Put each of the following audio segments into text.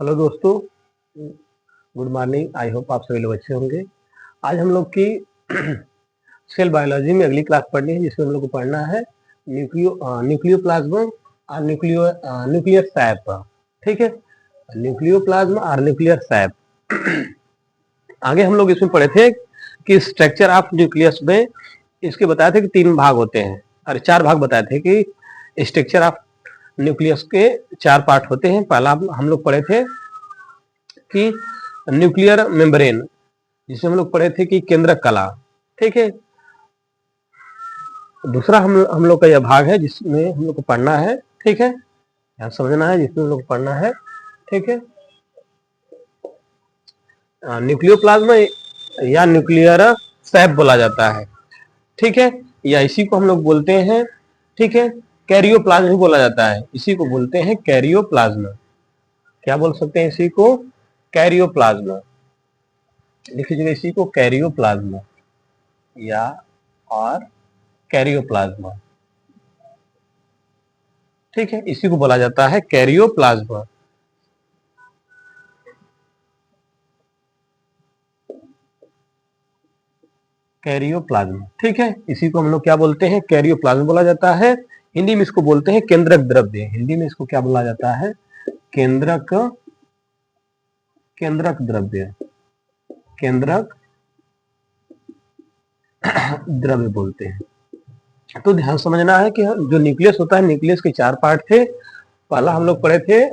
Hello दोस्तों, good morning. I hope आप सभी लोग अच्छे होंगे। आज हम लोग की सेल बायोलॉजी में अगली क्लास पढ़नी है, जिसमें हम लोग को पढ़ना है न्यूक्लियोप्लाज्म और न्यूक्लियर सैप। ठीक है, न्यूक्लियोप्लाज्म और न्यूक्लियर सैप। आगे हम लोग इसमें पढ़े थे कि स्ट्रक्चर ऑफ न्यूक्लियस में इसके बताए थे कि 3 भाग होते हैं और 4 भाग बताए थे कि स्ट्रक्चर ऑफ न्यूक्लियस के 4 पार्ट होते हैं। पहला हम लोग पढ़े थे कि न्यूक्लियर मेम्ब्रेन, जिसमें हम लोग पढ़े थे कि केंद्रक कला। ठीक है, दूसरा हम लोग का यह भाग है जिसमें हम लोग को पढ़ना है। ठीक है, यहाँ समझना है, जिसमें हम लोग को पढ़ना है। ठीक है, न्यूक्लियोप्लाज्म या न्यूक्लियर सैप बोला जाता है। ठीक है, या इसी को हम लोग बोलते हैं, ठीक है, कैरियोप्लाज्म भी बोला जाता है। इसी को बोलते हैं कैरियोप्लाज्म। क्या बोल सकते हैं इसी को? कैरियोप्लाज्म। लिख लीजिएगा इसी को कैरियोप्लाज्म या और कैरियोप्लाज्म। ठीक है, इसी को बोला जाता है कैरियोप्लाज्म। कैरियोप्लाज्म, ठीक है, इसी को हम लोग क्या बोलते हैं? कैरियोप्लाज्म बोला जाता है। हिंदी में इसको बोलते हैं केंद्रक द्रव्य। हिंदी में इसको क्या बोला जाता है? केंद्रक द्रव्य, केंद्रक द्रव्य बोलते हैं। तो ध्यान समझना है कि जो न्यूक्लियस होता है, न्यूक्लियस के 4 पार्ट थे। पहला हम लोग पढ़े थे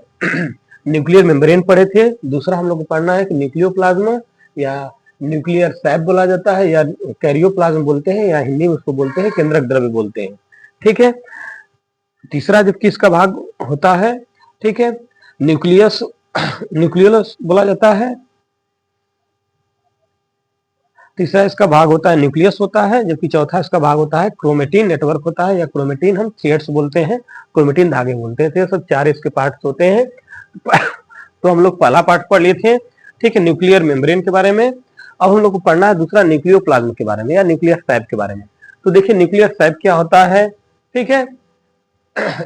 न्यूक्लियर मेम्ब्रेन पढ़े थे। दूसरा हम लोग को पढ़ना है कि न्यूक्लियोप्लाज्म या न्यूक्लियर सैप बोला जाता है, या कैरियोप्लाज्म बोलते हैं, या हिंदी में उसको बोलते हैं केंद्रक द्रव्य बोलते हैं। ठीक है, तीसरा जब किसका भाग होता है, ठीक है, न्यूक्लियस न्यूक्लियस बोला जाता है। तीसरा इसका भाग होता है न्यूक्लियस होता है, जबकि चौथा इसका भाग होता है क्रोमेटिन नेटवर्क होता है, या क्रोमेटिन हम थ्रेड्स बोलते हैं, क्रोमेटिन धागे बोलते हैं। सब 4 इसके पार्ट्स होते हैं। तो हम लोग पहला पार्ट पढ़ लिए थे, ठीक है, न्यूक्लियर मेम्ब्रेन के बारे में। अब हम लोग को पढ़ना है दूसरा न्यूक्लियोप्लाज्म के बारे में या न्यूक्लियर सैप के बारे में। तो देखिए न्यूक्लियर सैप क्या होता है, ठीक है,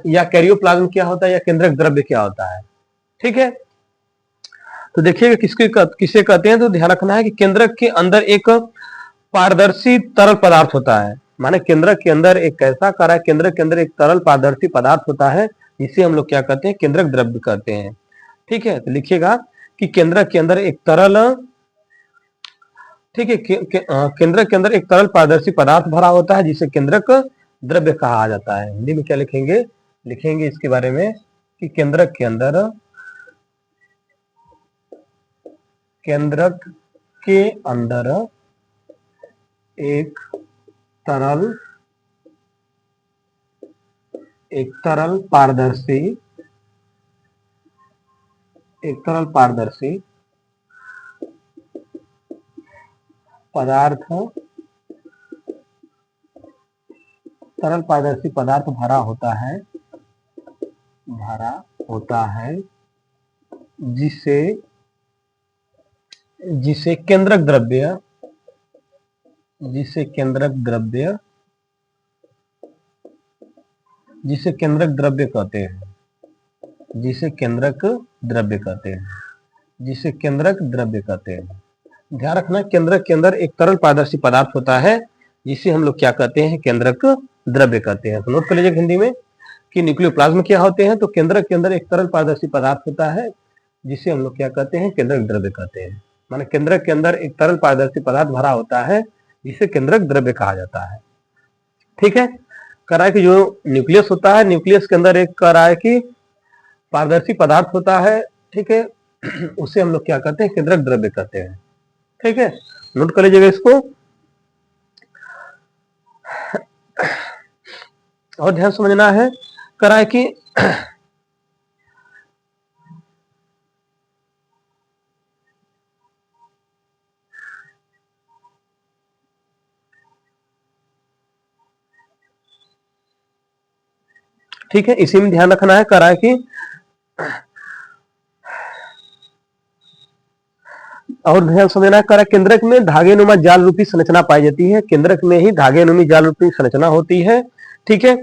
या कैरियोप्लाज्म क्या होता है, या केंद्रक द्रव्य क्या होता है। ठीक है, तो देखिएगा किसे कहते हैं। तो ध्यान रखना है कि केंद्रक के अंदर एक पारदर्शी तरल पदार्थ होता है। माने केंद्रक के अंदर एक कैसा कार्य, केंद्रक के अंदर एक तरल पारदर्शी पदार्थ होता है, जिसे हम लोग क्या कहते हैं? केंद्रक द्रव्य कहते हैं। ठीक है, तो लिखिएगा कि केंद्रक के अंदर एक तरल, ठीक है, केंद्रक के अंदर एक तरल पारदर्शी पदार्थ भरा होता है, जिसे केंद्रक द्रव्य कहा जाता है। हिंदी में क्या लिखेंगे? लिखेंगे इसके बारे में कि केंद्रक के अंदर एक तरल पारदर्शी पदार्थ भरा होता है, जिसे केंद्रक द्रव्य कहते हैं। ध्यान रखना, केंद्रक के अंदर एक तरल पारदर्शी पदार्थ होता है, जिसे हम लोग क्या कहते हैं? केंद्रक द्रव्य कहते हैं। तो नोट कर लीजिए हिंदी में कि न्यूक्लियोप्लाज्म क्या होते हैं। तो केंद्रक के अंदर एक तरल पारदर्शी पदार्थ होता है, जिसे हम लोग क्या कहते हैं? केंद्रक द्रव्य कहते हैं। माने केंद्रक के अंदर एक तरल पारदर्शी पदार्थ भरा होता है, जिसे केंद्रक द्रव्य कहा जाता है। ठीक है, कह रहा है कि जो न्यूक्लियस होता है, न्यूक्लियस के अंदर एक कह रहा है कि पारदर्शी पदार्थ होता है, ठीक है, उसे हम लोग क्या कहते हैं? केंद्रक द्रव्य कहते हैं। ठीक है, नोट कर लीजिएगा इसको। और ध्यान समझना है, कह रहा है कि ठीक है, इसी में ध्यान रखना है। कह रहा है कि और ध्यान समझना है, कह रहा है केंद्रक में धागे नुमा जाल रूपी संरचना पाई जाती है। केंद्रक में ही धागे नुमी जाल रूपी संरचना होती है। ठीक है,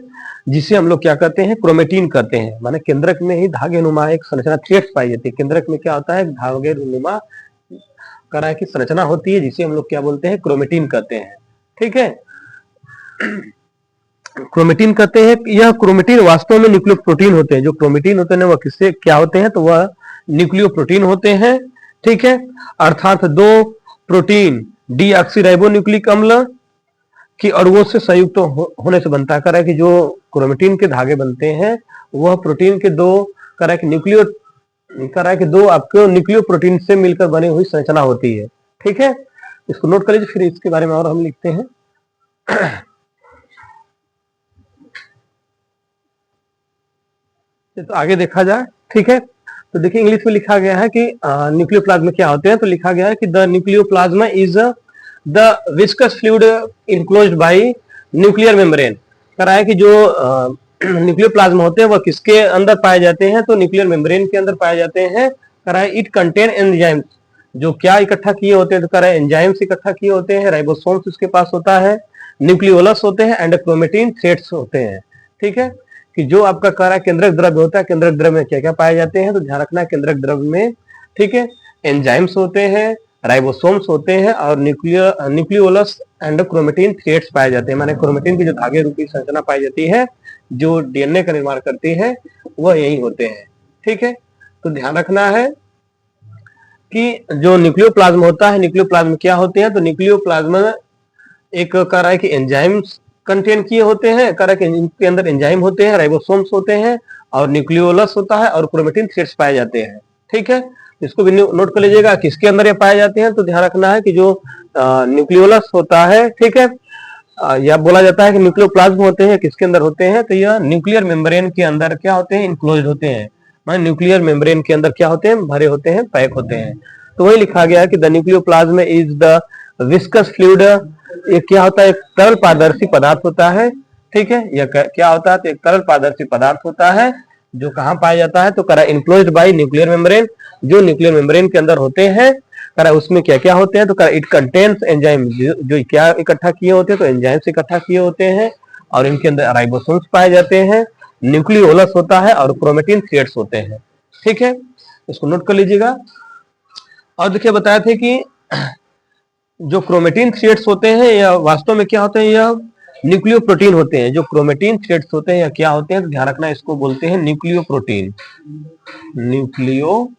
जिसे हम लोग क्या कहते हैं, क्रोमेटिन कहते हैं। माने केंद्रक में ही धागे नुमा एक संरचना थ्रेड्स पाई जाती है। केंद्रक में क्या होता है, धागे नुमा तरह की संरचना होती है, जिसे हम लोग क्या बोलते हैं, क्रोमेटिन कहते हैं। ठीक है, क्रोमेटिन कहते हैं। यह क्रोमेटिन वास्तव में न्यूक्लियो प्रोटीन होते हैं। जो क्रोमेटिन होते हैं वह किससे क्या होते हैं, तो वह न्यूक्लियो प्रोटीन होते हैं। ठीक है, अर्थात दो प्रोटीन डीऑक्सीराइबोन्यूक्लिक अम्ल की अणुओं से संयुक्त होने से बनता है। कि जो क्रोमेटिन के धागे बनते हैं वह प्रोटीन के दो दो आपके न्यूक्लियो प्रोटीन से मिलकर बनी हुई संरचना होती है। ठीक है, इसको नोट कर लीजिए, फिर इसके बारे में और हम लिखते हैं। तो आगे देखा जाए। ठीक है, तो देखिए इंग्लिश में लिखा गया है कि न्यूक्लियोप्लाज्म में क्या होते हैं। तो लिखा गया है कि the nucleoplasm is the viscous fluid enclosed bye nuclear membrane. कह रहा है कि जो न्यूक्लियोप्लाज्म होते हैं वह किसके अंदर पाए जाते हैं, तो न्यूक्लियर मेम्ब्रेन के अंदर पाए जाते हैं। कह रहा है इट कंटेन एंजाइम्स, जो क्या इकट्ठा किए होते हैं, तो कह रहा है एंजाइम्स इकट्ठा किए होते हैं, राइबोसोम्स उसके पास होता है, न्यूक्लियोलस होते हैं एंड क्रोमेटिन थ्रेड्स होते हैं। ठीक है, कि जो आपका कह रहा है केंद्रक द्रव्य होता है, केंद्रक द्रव्य में क्या क्या पाए जाते हैं, तो ध्यान रखना केंद्रक द्रव्य में, ठीक है, एंजाइम्स होते हैं, राइबोसोम्स होते हैं और न्यूक्लियोलस एंड क्रोमेटिन थ्रेड्स पाए जाते हैं। माने क्रोमेटिन की जो धागे रूपी संरचना पाई जाती है जो डीएनए का निर्माण करती है वह यही होते हैं। ठीक है, तो ध्यान रखना है कि जो न्यूक्लियोप्लाज्म होता है, न्यूक्लियोप्लाज्म क्या होते हैं, तो न्यूक्लियोप्लाज्म एक कह रहा है कि एंजाइम्स कंटेन किए होते हैं, कह रहा है कि इनके अंदर एंजाइम होते हैं, राइबोसोम्स होते हैं और न्यूक्लियोलस होता है और क्रोमेटिन थ्रेड्स पाए जाते हैं। ठीक है, इसको भी नोट कर लीजिएगा किसके अंदर ये पाए जाते हैं। तो ध्यान रखना है कि जो न्यूक्लियोलस होता है, ठीक है, या बोला जाता है कि न्यूक्लियोप्लाज्म होते हैं, किसके अंदर होते हैं, तो यह न्यूक्लियर मेम्ब्रेन के अंदर क्या होते हैं, इनक्लोज्ड होते हैं। माने न्यूक्लियर मेम्ब्रेन के अंदर क्या होते हैं, भरे होते हैं, पैक होते हैं। तो वही लिखा गया है कि the nucleoplasm is the viscous fluid. ये क्या होता है, एक तरल पारदर्शी पदार्थ होता है। ठीक है, यह क्या होता है, तो एक तरल पारदर्शी पदार्थ होता है जो कहाँ पाया जाता है, तो करा इनक्लोज्ड बाय न्यूक्लियर मेम्ब्रेन, जो न्यूक्लियर मेम्ब्रेन के अंदर होते हैं। करा उसमें क्या क्या होते हैं, तो करा इट कंटेन्स एंजाइम, जो क्या इकट्ठा किए होते हैं, तो एंजाइम्स इकट्ठा किए होते हैं और इनके अंदर राइबोसोम्स पाए जाते हैं, न्यूक्लियोलस होता है और क्रोमेटिन थ्रेड्स होते हैं। ठीक है, इसको नोट कर लीजिएगा। और देखिए बताए थे कि जो क्रोमेटिन थ्रेड्स होते हैं या वास्तव में क्या होते हैं, यह न्यूक्लियो प्रोटीन होते हैं। जो क्रोमेटिन थ्रेड्स होते हैं या क्या होते हैं, तो ध्यान रखना इसको बोलते हैं न्यूक्लियो प्रोटीन, न्यूक्लियो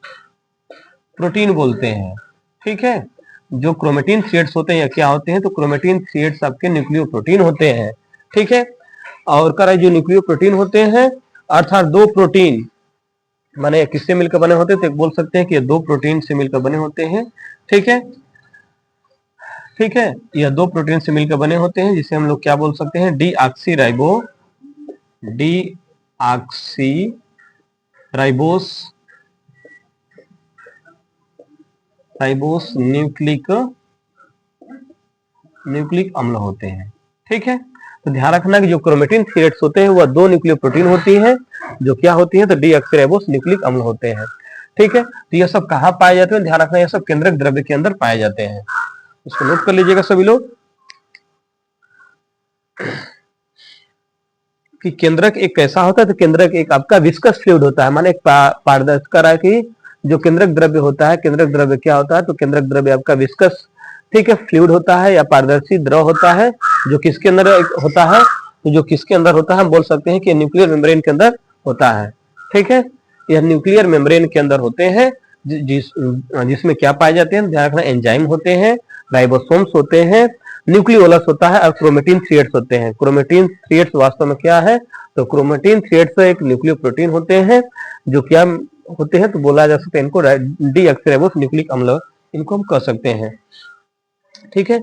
प्रोटीन बोलते हैं। ठीक है, जो क्रोमेटिन थ्रेड्स होते हैं या क्या होते हैं, तो क्रोमेटिन थ्रेड्स आपके न्यूक्लियो प्रोटीन होते हैं। ठीक है, और करा जो न्यूक्लियो प्रोटीन होते हैं अर्थात दो प्रोटीन माने किससे मिलकर बने होते हैं, तो बोल सकते हैं कि ये दो प्रोटीन से मिलकर बने होते हैं। ठीक है, ठीक है, यह दो प्रोटीन से मिलकर बने होते हैं, जिसे हम लोग क्या बोल सकते हैं, राइबोस न्यूक्लिक अम्ल होते हैं। ठीक है, तो ध्यान रखना कि जो क्रोमेटिन थ्रेड्स होते हैं वह दो न्यूक्लियो प्रोटीन होती है, जो क्या होती है, तो डीऑक्सीराइबोस न्यूक्लिक अम्ल होते हैं। ठीक है, तो यह सब कहाँ पाए जाते हैं, ध्यान रखना यह सब केंद्रक द्रव्य के अंदर पाए जाते हैं। इसको नोट कर लीजिएगा सभी लोग कि केंद्रक एक कैसा होता है, तो केंद्रक एक आपका विस्कस फ्लूइड होता है। माने एक पारदर्शी करा है कि जो केंद्रक द्रव्य होता है, केंद्रक द्रव्य क्या होता है, तो केंद्रक द्रव्य आपका विस्कस, ठीक है, फ्लूइड होता है या पारदर्शी द्रव होता है, जो किसके अंदर होता है, तो जो किसके अंदर होता है, हम बोल सकते हैं कि न्यूक्लियर मेम्ब्रेन के अंदर होता है। ठीक है, यह न्यूक्लियर मेम्ब्रेन के अंदर होते हैं, जिसमें क्या पाए जाते हैं, ध्यान रखना एंजाइम होते हैं, राइबोसोम्स होते हैं, न्यूक्लियोलस होता है और क्रोमेटिन थ्रेड्स होते हैं। क्रोमेटिन थ्रेड्स वास्तव में क्या है, तो क्रोमेटिन थ्रेड्स एक न्यूक्लियो प्रोटीन होते हैं, जो क्या होते हैं, तो बोला जा सकता है इनको डीऑक्सीराइबोस न्यूक्लिक अम्ल, इनको हम कह सकते हैं। ठीक है,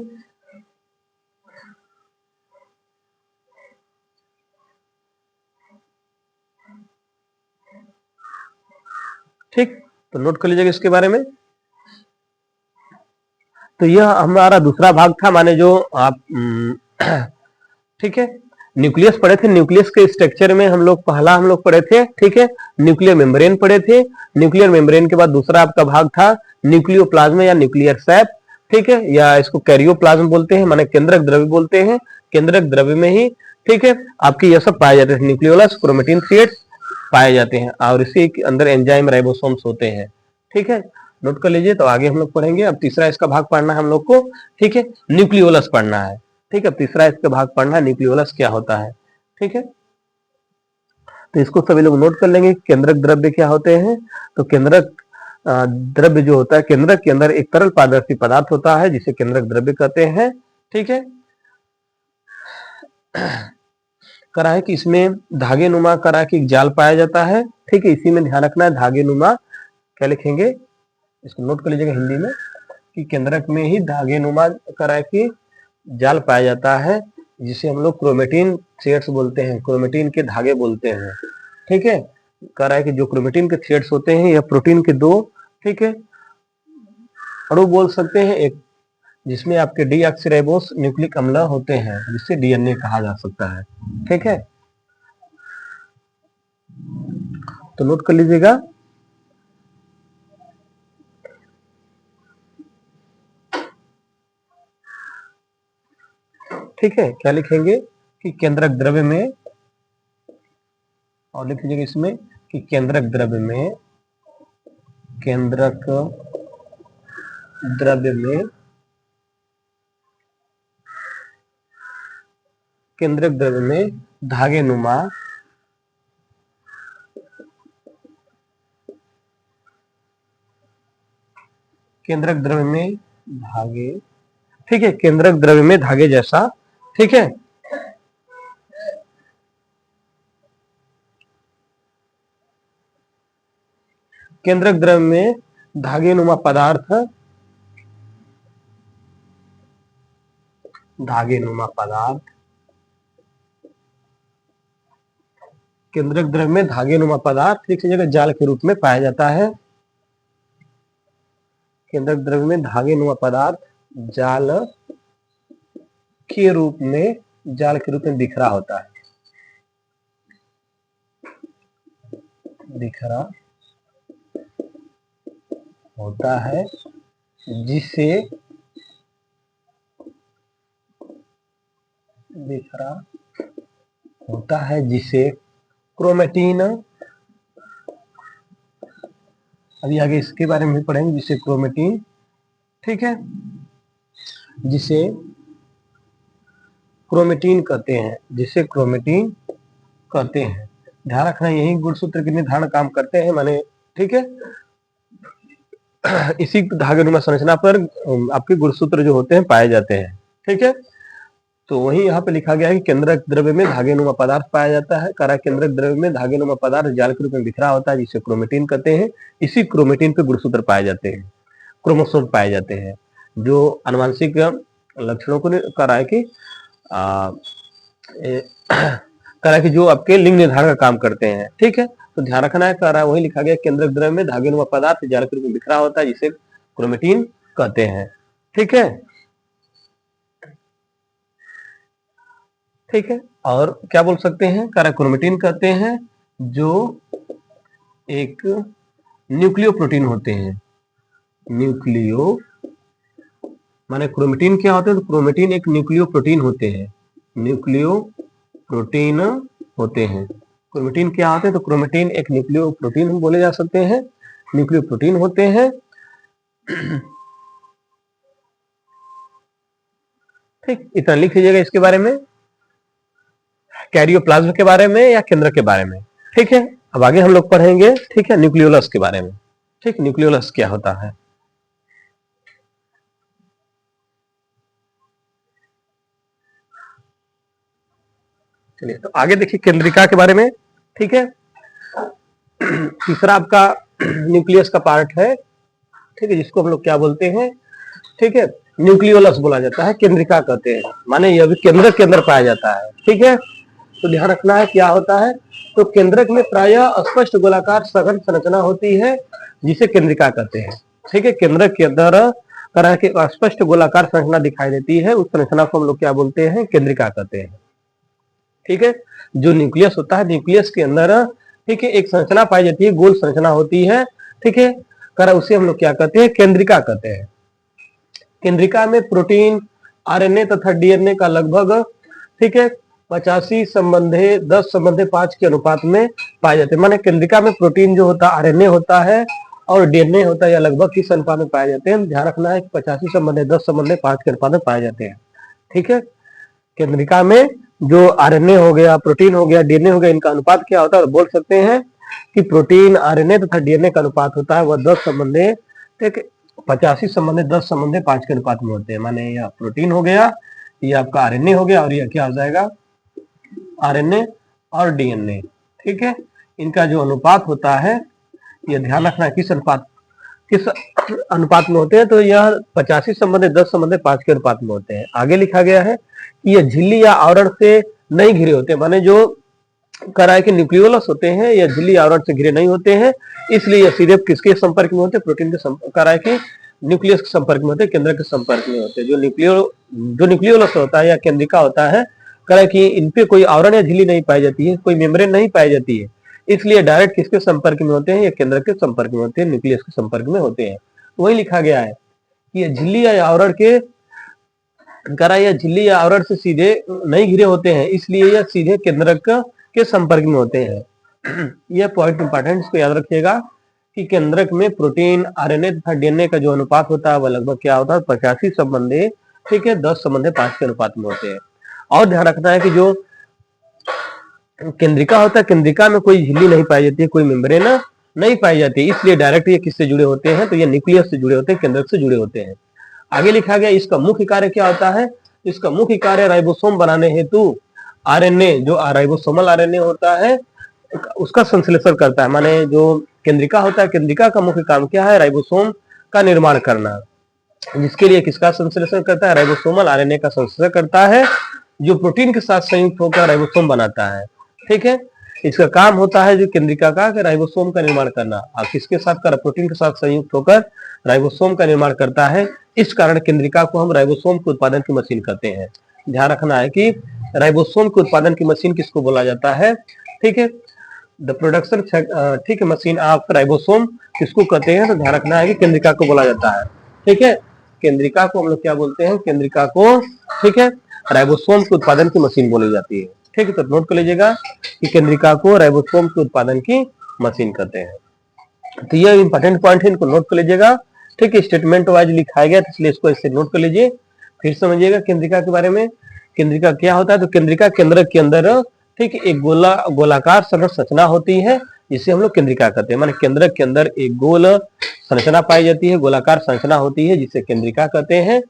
ठीक, तो नोट कर लीजिएगा इसके बारे में। तो यह हमारा दूसरा भाग था, माने जो आप ठीक है, न्यूक्लियस पढ़े थे। न्यूक्लियस के स्ट्रक्चर में हम लोग पढ़े थे, ठीक है, न्यूक्लियर मेम्ब्रेन पढ़े थे। न्यूक्लियर मेम्ब्रेन के बाद दूसरा आपका भाग था न्यूक्लियोप्लाज्म या न्यूक्लियर सैप। ठीक है, या इसको कैरियोप्लाज्म बोलते हैं, माने केंद्रक द्रव्य बोलते हैं। केंद्रक द्रव्य में ही ठीक है, आपकी ये सब पाए जाते हैं, न्यूक्लियोलस, क्रोमेटिन थ्रेड्स पाए जाते हैं और इसी के अंदर एंजाइम राइबोसोम्स होते हैं। ठीक है, नोट कर लीजिए। तो आगे हम लोग पढ़ेंगे। अब तीसरा इसका भाग पढ़ना है हम लोग को। ठीक है, न्यूक्लियोलस पढ़ना है। ठीक है, तीसरा इसका भाग पढ़ना है, न्यूक्लियोलस क्या होता है। ठीक है, तो इसको सभी लोग नोट कर लेंगे। केंद्रक द्रव्य क्या होते हैं। तो केंद्रक द्रव्य जो होता है, केंद्रक के अंदर एक तरल पारदर्शी पदार्थ होता है जिसे केंद्रक द्रव्य कहते हैं। ठीक है, करा है कि इसमें धागे नुमा करा कि जाल पाया जाता है। ठीक है, इसी में ध्यान रखना है, धागे नुमा क्या लिखेंगे, इसको नोट कर लीजिएगा हिंदी में कि केंद्रक में ही धागे नुमा करा कि जाल पाया जाता है जिसे हम लोग क्रोमेटिन थ्रेड्स बोलते हैं, क्रोमेटिन के धागे बोलते हैं। ठीक है, कह रहा है कि जो क्रोमेटिन के थ्रेड्स होते हैं यह प्रोटीन के दो, ठीक है, अणु बोल सकते हैं, एक जिसमें आपके डीऑक्सीराइबोस न्यूक्लिक अम्ल होते हैं जिसे डीएनए कहा जा सकता है। ठीक है, तो नोट कर लीजिएगा। ठीक है, क्या लिखेंगे कि केंद्रक द्रव्य में, और लिख लीजिएगा इसमें कि केंद्रक द्रव्य में, केंद्रक द्रव्य में, केंद्रक द्रव्य में धागे नुमा केंद्रक द्रव्य में धागे, ठीक है, केंद्रक द्रव्य में धागे जैसा, ठीक है, केंद्रक द्रव्य में धागे नुमा पदार्थ, धागे नुमा पदार्थ, केंद्रक द्रव्य में धागे नुमा पदार्थ एक जगह जाल के रूप में पाया जाता है। केंद्रक द्रव्य में धागे नुमा पदार्थ जाल के रूप में, जाल के रूप में बिखरा होता है, बिखरा होता है जिसे, बिखरा होता है जिसे क्रोमेटिन, अभी आगे इसके बारे में भी पढ़ेंगे, जिसे क्रोमेटिन, ठीक है, जिसे क्रोमेटिन कहते हैं, जिसे क्रोमेटिन कहते हैं। ध्यान रखना यही गुणसूत्र के निर्धारण काम करते हैं माने, ठीक है, इसी धागेनुमा संरचना पर आपके गुणसूत्र जो होते हैं पाए जाते हैं। ठीक है, तो वही यहाँ पे लिखा गया है कि केंद्रक द्रव्य में धागेनुमा पदार्थ पाया जाता है। करा केंद्रक द्रव्य में धागेनुमा पदार्थ जाल के रूप में बिखरा होता है जिसे क्रोमेटिन कहते हैं। इसी क्रोमेटिन पे गुणसूत्र पाए जाते हैं, क्रोमोसोम पाए जाते हैं, जो आनुवंशिक लक्षणों को करा है कि करा कि जो आपके लिंग निर्धारण का काम करते हैं। ठीक है, तो ध्यान रखना है, करा वही लिखा गया केंद्रक द्रव्य में धागेनुमा पदार्थ जाल के रूप में बिखरा होता है जिसे क्रोमेटिन कहते हैं। ठीक है, ठीक है, और क्या बोल सकते हैं, करा क्रोमेटिन कहते हैं जो एक न्यूक्लियो प्रोटीन होते हैं। न्यूक्लियो माने क्रोमेटिन क्या होते हैं, तो क्रोमेटिन एक न्यूक्लियो प्रोटीन होते हैं, न्यूक्लियो प्रोटीन होते हैं। क्रोमेटिन क्या होते हैं, तो क्रोमेटिन एक न्यूक्लियो प्रोटीन बोले जा सकते हैं, न्यूक्लियो प्रोटीन होते हैं। ठीक, इतना लिख लीजिएगा इसके बारे में, कैरियोप्लाज्म के बारे में या केंद्र के बारे में। ठीक है, अब आगे हम लोग पढ़ेंगे, ठीक है, न्यूक्लियोलस के बारे में। ठीक, न्यूक्लियोलस क्या होता है। चलिए, तो आगे देखिए केंद्रिका के बारे में। ठीक है, तीसरा आपका न्यूक्लियस का पार्ट है, ठीक है, जिसको हम लोग क्या बोलते हैं, ठीक है, न्यूक्लियोलस बोला जाता है, केंद्रिका कहते हैं, माने यह भी केंद्रक के अंदर पाया जाता है। ठीक है, तो ध्यान रखना है क्या होता है, तो केंद्रक में प्रायः स्पष्ट गोलाकार सघन संरचना होती है जिसे केंद्रिका कहते हैं। ठीक है, केंद्रक के अंदर तरह के स्पष्ट गोलाकार संरचना दिखाई देती है, उस संरचना को हम लोग क्या बोलते हैं, केंद्रिका कहते हैं। ठीक है, जो न्यूक्लियस होता है, न्यूक्लियस के अंदर, ठीक है, एक संरचना पाई जाती है, गोल संरचना होती है। ठीक है, करा उसे हम लोग क्या कहते हैं, केंद्रिका कहते हैं। केंद्रिका में प्रोटीन, आरएनए तथा डीएनए का लगभग, ठीक है, 85 संबंधे 10 संबंधे 5 के अनुपात में पाए जाते हैं। माने केंद्रिका में प्रोटीन जो होता है आरएनए होता है और डीएनए होता है, या लगभग किस अनुपात में पाए जाते हैं। ध्यान रखना है कि 85 संबंधे 10 संबंधे 5 के अनुपात में पाए जाते हैं। ठीक है, केंद्रिका में जो आरएनए हो गया, प्रोटीन हो गया, डीएनए हो गया, इनका अनुपात क्या होता है, बोल सकते हैं कि प्रोटीन, आरएनए तथा डीएनए का अनुपात होता है वह 10 संबंधे 85 संबंधे 10 संबंधे 5 के अनुपात में होते हैं। माने यह प्रोटीन हो गया, ये आपका आरएनए हो गया, और यह क्या हो जाएगा, आरएनए और डीएनए। ठीक है, इनका जो अनुपात होता है, यह ध्यान रखना है किस अनुपात में होते हैं। तो यह 85 संबंधे 10 संबंधे 5 के अनुपात में होते हैं। आगे लिखा गया है कि यह झिल्ली या आवरण से नहीं घिरे होते, माने जो कराए के न्यूक्लियोलस होते हैं या झिल्ली आवरण से घिरे नहीं होते हैं, इसलिए यह सीधे किसके संपर्क में होते हैं, प्रोटीन के कराए के न्यूक्लियस के संपर्क में होते हैं, केंद्र के संपर्क में होते हैं। जो न्यूक्लियोलस होता है या केंद्रिका होता है, कराए कि इन पे कोई आवरण या झिल्ली नहीं पाई जाती है, कोई मेम्ब्रेन नहीं पाई जाती है, इसलिए डायरेक्ट किसके संपर्क में होते हैं, या केंद्र के संपर्क में होते हैं, न्यूक्लियस के संपर्क में होते हैं। वही लिखा गया है कि ये झिल्ली या आवरण के कराए या झिल्ली या आवरण से सीधे नहीं घिरे होते हैं, इसलिए यह सीधे केंद्रक के संपर्क में होते हैं। यह पॉइंट इंपॉर्टेंट, इसको याद रखिएगा कि केंद्रक में प्रोटीन, आरएनए तथा डीएनए का जो अनुपात होता है वह लगभग क्या होता है, 85 संबंधे, ठीक है, 10 संबंधे 5 के अनुपात में होते हैं। और ध्यान रखना है कि जो केंद्रिका होता है, केंद्रिका में कोई झिल्ली नहीं पाई जाती है, कोई मेम्ब्रेन नहीं पाई जाती है, इसलिए डायरेक्ट ये किससे जुड़े होते हैं, तो ये न्यूक्लियस से जुड़े होते हैं, केंद्रक से जुड़े होते हैं। आगे लिखा गया इसका मुख्य कार्य क्या होता है, इसका मुख्य कार्य राइबोसोम बनाने हेतु आरएनए, जो राइबोसोमल आरएनए होता है उसका संश्लेषण करता है। माने जो केंद्रिका होता है, केंद्रिका का मुख्य काम क्या है, राइबोसोम का निर्माण करना, जिसके लिए किसका संश्लेषण करता है, राइबोसोमल आरएनए का संश्लेषण करता है, जो प्रोटीन के साथ संयुक्त होकर राइबोसोम बनाता है। ठीक है, इसका काम होता है जो केंद्रिका का राइबोसोम का निर्माण करना, और किसके साथ कर, प्रोटीन के साथ संयुक्त होकर राइबोसोम का निर्माण करता है। इस कारण केंद्रिका को हम राइबोसोम के उत्पादन की मशीन कहते हैं। ध्यान रखना है कि राइबोसोम के उत्पादन की मशीन किसको बोला जाता है, ठीक है, द प्रोडक्शन, ठीक है, मशीन ऑफ राइबोसोम किसको कहते हैं, तो ध्यान रखना है कि केंद्रिका को बोला जाता है। ठीक है, केंद्रिका को हम लोग क्या बोलते हैं, केंद्रिका को, ठीक है, राइबोसोम के उत्पादन की मशीन बोली जाती है। ठीक है, तो नोट कर लीजिएगा कि केंद्रिका को राइबोसोम के उत्पादन की मशीन कहते हैं। तो ये इंपॉर्टेंट पॉइंट है, इनको नोट कर लीजिएगा। ठीक है, स्टेटमेंट वाइज लिखाया गया, इसलिए इसको इससे नोट कर लीजिए। फिर समझिएगा केंद्रिका के बारे में। केंद्रिका क्या होता है, तो केंद्रिका केंद्रक के अंदर, ठीक है, एक गोलाकार संरचना होती है, जिसे हम लोग केंद्रिका कहते हैं। माने केंद्रक के अंदर एक गोल संरचना पाई जाती है, गोलाकार संरचना होती है, जिसे केंद्रिका कहते हैं।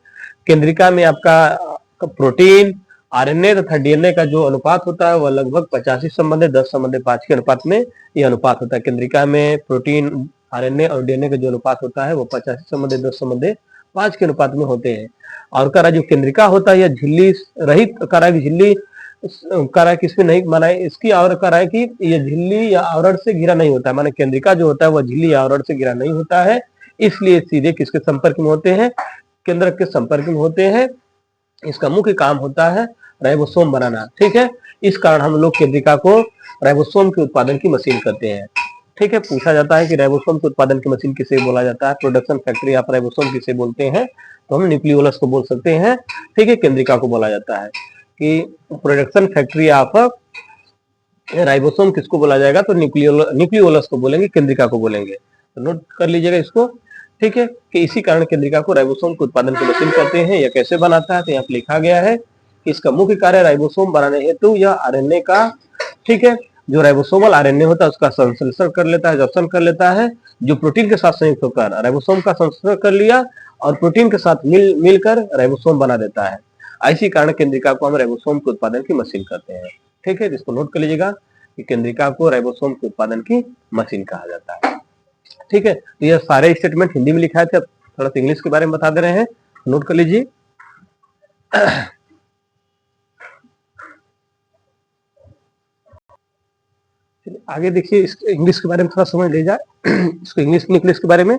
केंद्रिका में आपका प्रोटीन, आरएनए तथा डीएनए का जो अनुपात होता है वह लगभग 85 संबंधे 10 संबंधे 5 के अनुपात में यह अनुपात होता है। केंद्रिका में प्रोटीन, आरएनए और डीएनए का जो अनुपात होता है वो 85 संबंधे 10 संबंधे 5 के अनुपात में होते हैं। और करा जो केंद्रिका होता है यह झिल्ली रहित करा, झिल्ली करा किसमें नहीं माना है, इसकी आवरण करा है कि यह झिल्ली या आवरण से घिरा नहीं होता है। माने केंद्रिका जो होता है वह झिल्ली या आवरण से घिरा नहीं होता है, इसलिए सीधे किसके संपर्क में होते हैं, केंद्रक के संपर्क में होते हैं। इसका मुख्य काम होता है राइबोसोम बनाना। ठीक है, इस कारण हम लोग केंद्रिका को राइबोसोम के उत्पादन की मशीन कहते हैं। ठीक है, पूछा जाता है कि राइबोसोम के उत्पादन की मशीन किसे बोला जाता है, प्रोडक्शन फैक्ट्री ऑफ राइबोसोम किसे बोलते हैं, तो हम न्यूक्लियोलस को बोल सकते हैं। ठीक है, केंद्रिका को बोला जाता है कि प्रोडक्शन फैक्ट्री ऑफ राइबोसोम किसको बोला जाएगा, तो न्यूक्लियोलस को बोलेंगे, केंद्रिका को बोलेंगे। तो नोट कर लीजिएगा इसको। ठीक है, कि इसी कारण केंद्रिका को राइबोसोम के उत्पादन की मशीन कहते हैं। यह कैसे बनाता है, तो यहाँ पे लिखा गया है कि इसका मुख्य कार्य राइबोसोम बनाने हेतु यह आरएनए का, ठीक है, जो राइबोसोमल आरएनए होता है उसका संश्लेषण कर लेता है, एब्जॉर्प्शन कर लेता है, जो प्रोटीन के साथ संयुक्त होकर राइबोसोम का संश्लेषण कर लिया और प्रोटीन के साथ मिलकर राइबोसोम बना देता है। इसी कारण केंद्रिका को हम राइबोसोम के उत्पादन की मशीन कहते हैं। ठीक है, जिसको नोट कर लीजिएगा कि केंद्रिका को राइबोसोम के उत्पादन की मशीन कहा जाता है। ठीक है, तो ये सारे स्टेटमेंट हिंदी में लिखा है, अब थोड़ा सा इंग्लिश के बारे में बता दे रहे हैं, नोट कर लीजिए। आगे देखिए, इंग्लिश के बारे में थोड़ा समझ ले जाए इसको, इंग्लिश न्यूक्लियस के बारे में।